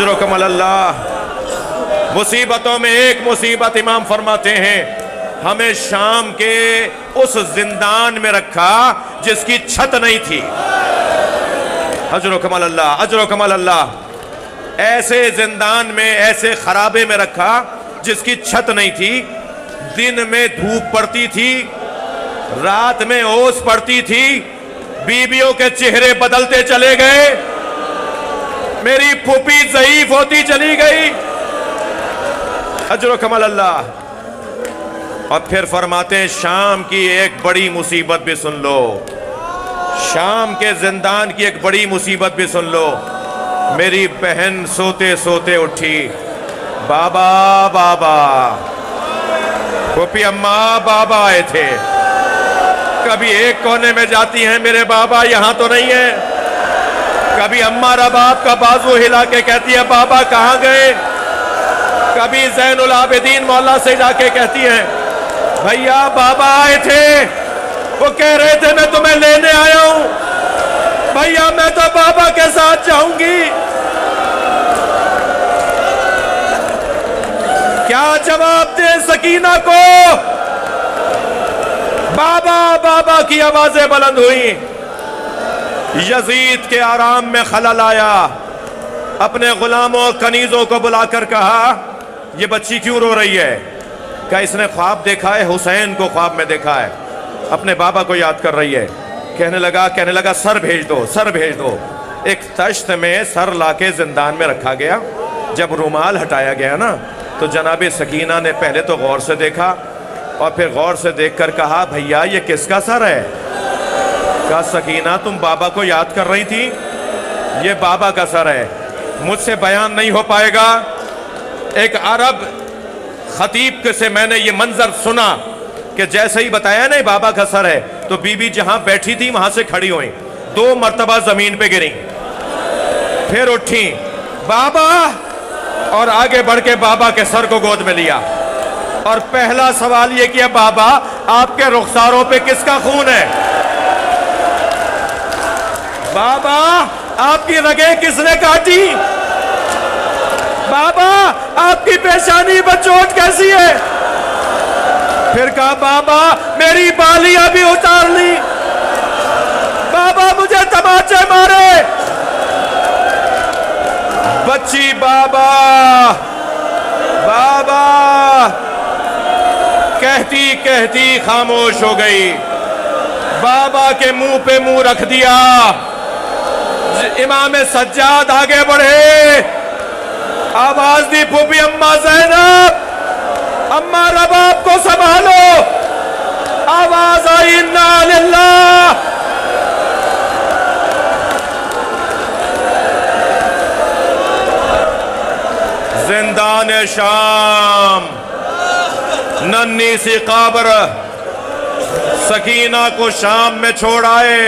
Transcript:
अजरुकम अल्लाह। मुसीबतों में एक मुसीबत इमाम फरमाते हैं, हमें शाम के उस जिंदान में रखा जिसकी छत नहीं थी। अजरुकम अल्लाह, अजरुकम अल्लाह। ऐसे जिंदान में, ऐसे खराबे में रखा जिसकी छत नहीं थी। दिन में धूप पड़ती थी, रात में ओस पड़ती थी, बीवियों के चेहरे बदलते चले गए, मेरी फूफी ज़ईफ होती चली गई। अजर कमल अल्लाह। और फिर फरमाते हैं शाम की एक बड़ी मुसीबत भी सुन लो, शाम के जिंदान की एक बड़ी मुसीबत भी सुन लो। मेरी बहन सोते सोते उठी, बाबा बाबा, फूफी अम्मा बाबा आए थे। कभी एक कोने में जाती हैं, मेरे बाबा यहां तो नहीं है। कभी अम्मा रबाब का बाजू हिला के कहती है, बाबा कहां गए। कभी ज़ैनुल आबिदीन मौला से जाके कहती हैं, भैया बाबा आए थे, वो कह रहे थे मैं तुम्हें लेने आया हूं, भैया मैं तो बाबा के साथ जाऊंगी। क्या जवाब दे सकीना को। बाबा बाबा की आवाजें बुलंद हुई। यजीद के आराम में खलल आया। अपने गुलामों कनीजों को बुलाकर कहा, ये बच्ची क्यों रो रही है। क्या इसने ख्वाब देखा है, हुसैन को ख्वाब में देखा है, अपने बाबा को याद कर रही है। कहने लगा सर भेज दो, सर भेज दो। एक तश्त में सर लाके जिंदान में रखा गया। जब रुमाल हटाया गया ना, तो जनाब सकीना ने पहले तो गौर से देखा और फिर गौर से देखकर कहा, भैया ये किसका सर है। कहा, सकीना तुम बाबा को याद कर रही थी, ये बाबा का सर है। मुझसे बयान नहीं हो पाएगा। एक अरब खतीब से मैंने ये मंजर सुना कि जैसे ही बताया नहीं बाबा का सर है, तो बीबी जहां बैठी थी वहां से खड़ी हुई, 2 मर्तबा जमीन पे गिरी, फिर उठी, बाबा, और आगे बढ़ के बाबा के सर को गोद में लिया और पहला सवाल ये किया, बाबा आपके रुखसारों पे किसका खून है। बाबा आपकी रगें किसने काटी। बाबा आपकी पेशानी पर चोट कैसी है। फिर कहा, बाबा मेरी बालियां भी उतार ली, बाबा मुझे तमाचे मारे। बच्ची बाबा बाबा कहती कहती खामोश हो गई। बाबा के मुंह पे मुंह रख दिया। इमाम सज्जाद आगे बढ़े, आवाज दी, फूफी अम्मा ज़ैनब, अम्मा रबाब को संभालो। आवाज आई, इन्ना लिल्लाह। जिंदान शाम, नन्ही सी कब्र, सकीना को शाम में छोड़ आए।